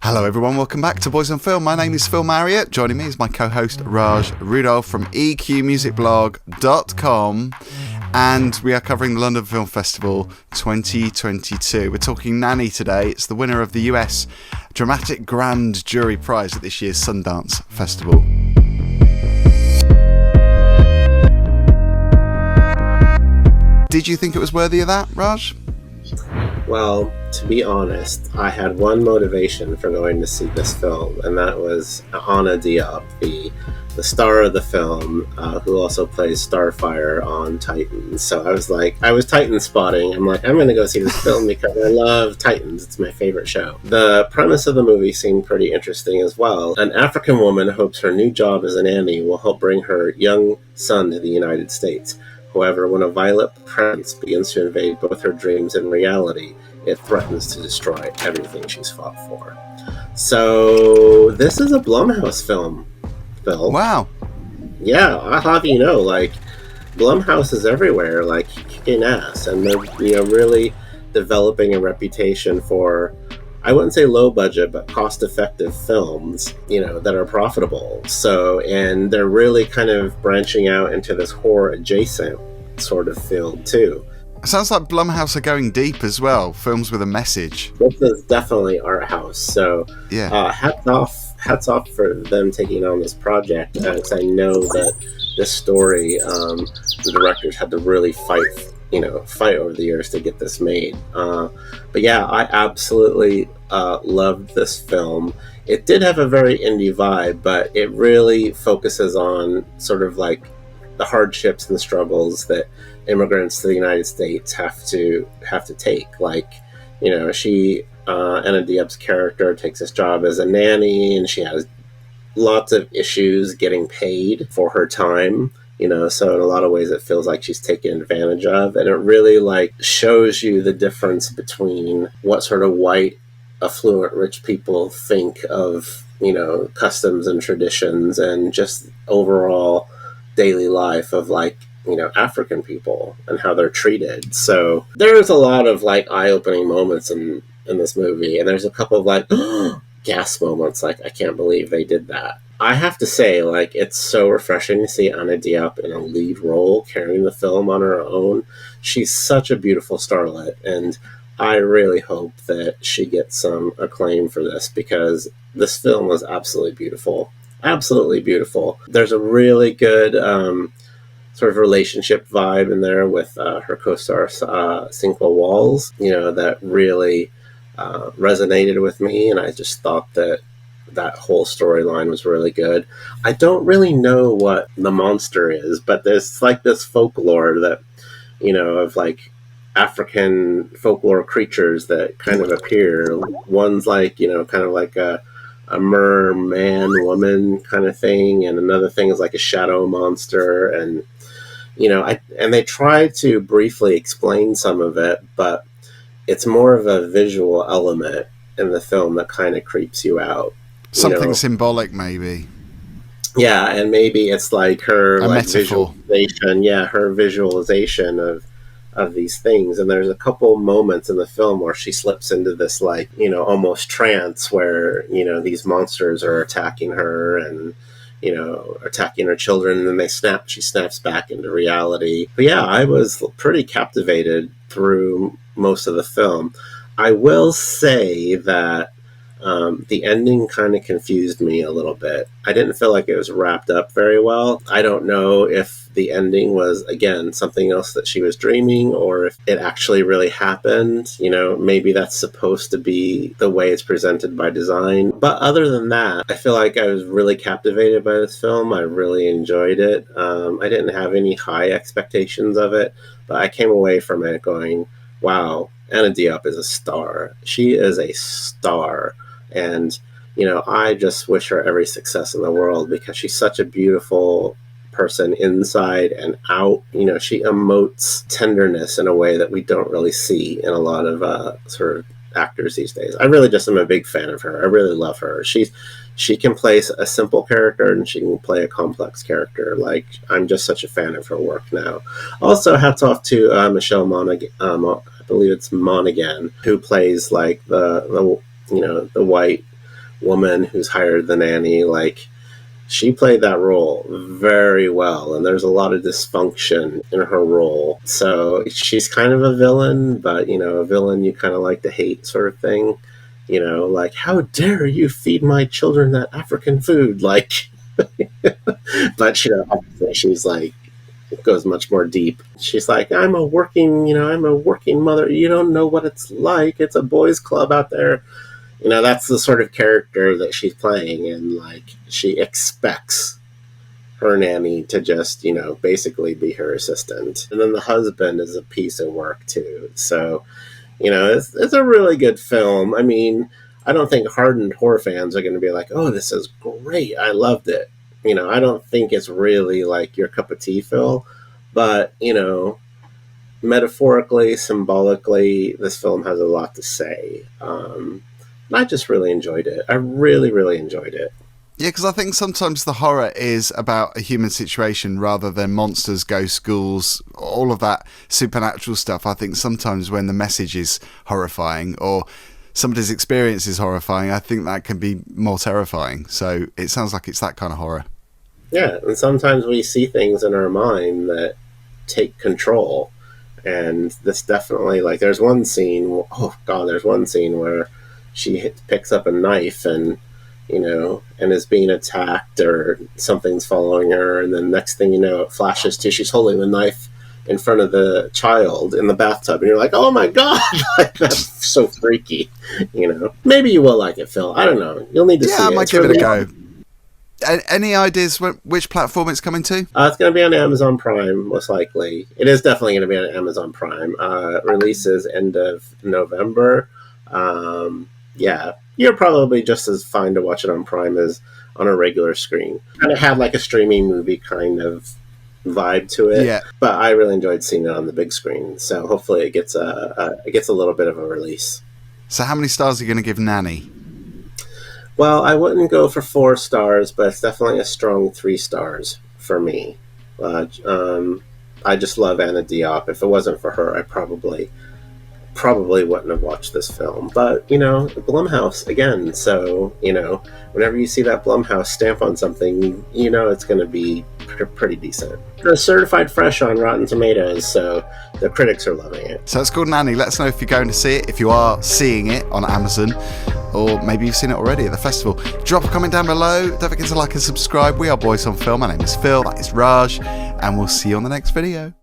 Hello everyone, welcome back to Boys on Film. My name is Phil Marriott. Joining me is my co-host Raj Rudolph from eqmusicblog.com, and we are covering the London Film Festival 2022. We're talking Nanny today. It's the winner of the US Dramatic Grand Jury Prize at this year's Sundance Festival. Did you think it was worthy of that, Raj? Well, to be honest, I had one motivation for going to see this film, and that was Anna Diop, the star of the film, who also plays Starfire on Titans. So I was Titan spotting. I'm going to go see this film because I love Titans. It's my favorite show. The premise of the movie seemed pretty interesting as well. An African woman hopes her new job as a nanny will help bring her young son to the United States. However, when a violent prince begins to invade both her dreams and reality, it threatens to destroy everything she's fought for. So, this is a Blumhouse film, Phil. Wow. Yeah, I'll have you know, Blumhouse is everywhere, kicking ass, and they're, really developing a reputation for, I wouldn't say low budget, but cost-effective films, that are profitable. So, and they're really kind of branching out into this horror-adjacent sort of field, too. It sounds like Blumhouse are going deep as well, films with a message. This is definitely art house, so yeah. Hats off for them taking on this project, because I know that this story, the directors had to really fight over the years to get this made. But yeah, I absolutely loved this film. It did have a very indie vibe, but it really focuses on sort of like the hardships and struggles that immigrants to the United States have to take. She Anna Diop's character takes this job as a nanny, and she has lots of issues getting paid for her time. So in a lot of ways it feels like she's taken advantage of, and it really shows you the difference between what sort of white, affluent, rich people think of, customs and traditions and just overall daily life of African people and how they're treated. So there's a lot of eye-opening moments in this movie, and there's a couple of gasp moments, I can't believe they did that. I have to say, it's so refreshing to see Anna Diop in a lead role, carrying the film on her own. She's such a beautiful starlet, and I really hope that she gets some acclaim for this, because this film was absolutely beautiful. Absolutely beautiful. There's a really good sort of relationship vibe in there with her co-star, Cinqua Walls, that really resonated with me, and I just thought that whole storyline was really good. I don't really know what the monster is, but there's this folklore that, of African folklore creatures that kind of appear. One's kind of like a merman woman kind of thing, and another thing is like a shadow monster, and and they try to briefly explain some of it, but it's more of a visual element in the film that kind of creeps you out. Something symbolic, maybe. Yeah, and maybe it's her metaphor. Visualization. Yeah, her visualization of these things. And there's a couple moments in the film where she slips into this almost trance where these monsters are attacking her and attacking her children, and then she snaps back into reality. But yeah, I was pretty captivated through most of the film. I will say that the ending kind of confused me a little bit. I didn't feel like it was wrapped up very well. I don't know if the ending was, again, something else that she was dreaming, or if it actually really happened. Maybe that's supposed to be the way it's presented by design. But other than that, I feel like I was really captivated by this film. I really enjoyed it. I didn't have any high expectations of it, but I came away from it going, wow, Anna Diop is a star. She is a star. And, I just wish her every success in the world, because she's such a beautiful person inside and out. She emotes tenderness in a way that we don't really see in a lot of sort of actors these days. I really just am a big fan of her. I really love her. She can play a simple character, and she can play a complex character. I'm just such a fan of her work now. Also, hats off to Michelle Monaghan. I believe it's Monaghan, who plays the white woman who's hired the nanny, like, she played that role very well, and there's a lot of dysfunction in her role. So she's kind of a villain, but, you know, a villain you kind of like to hate sort of thing. You know, like, how dare you feed my children that African food? Like, but, you know, obviously she's like, it goes much more deep. She's like, I'm a working mother. You don't know what it's like. It's a boys' club out there. You know, that's the sort of character that she's playing, and like she expects her nanny to just, you know, basically be her assistant. And then the husband is a piece of work too. So, you know, it's a really good film. I mean, I don't think hardened horror fans are going to be like, oh, this is great, I loved it. You know, I don't think it's really like your cup of tea, Phil. But, you know, metaphorically, symbolically, this film has a lot to say. I just really enjoyed it. I really, really enjoyed it. Yeah, because I think sometimes the horror is about a human situation rather than monsters, ghosts, ghouls, all of that supernatural stuff. I think sometimes when the message is horrifying or somebody's experience is horrifying, I think that can be more terrifying. So it sounds like it's that kind of horror. Yeah, and sometimes we see things in our mind that take control. And this definitely, like, there's one scene where she picks up a knife and, you know, and is being attacked or something's following her, and then next thing you know, it flashes to she's holding the knife in front of the child in the bathtub, and you're like, oh my god, like, that's so freaky. You know, maybe you will like it, Phil. I don't know. You'll need to see it. Yeah, I might give it a go. Any ideas which platform it's coming to? It's going to be on Amazon Prime, most likely. It is definitely going to be on Amazon Prime. Releases end of November. Yeah, you're probably just as fine to watch it on Prime as on a regular screen. Kind of have like a streaming movie kind of vibe to it. Yeah. But I really enjoyed seeing it on the big screen. So hopefully it gets a little bit of a release. So how many stars are you going to give Nanny? Well, I wouldn't go for 4 stars, but it's definitely a strong 3 stars for me. I just love Anna Diop. If it wasn't for her, I probably wouldn't have watched this film. But, you know, Blumhouse, again, so, you know, whenever you see that Blumhouse stamp on something, you know it's going to be pretty decent. It's certified fresh on Rotten Tomatoes, so the critics are loving it. So it's called Nanny. Let us know if you're going to see it, if you are seeing it on Amazon, or maybe you've seen it already at the festival. Drop a comment down below. Don't forget to like and subscribe. We are Boys on Film. My name is Phil, that is Raj, and we'll see you on the next video.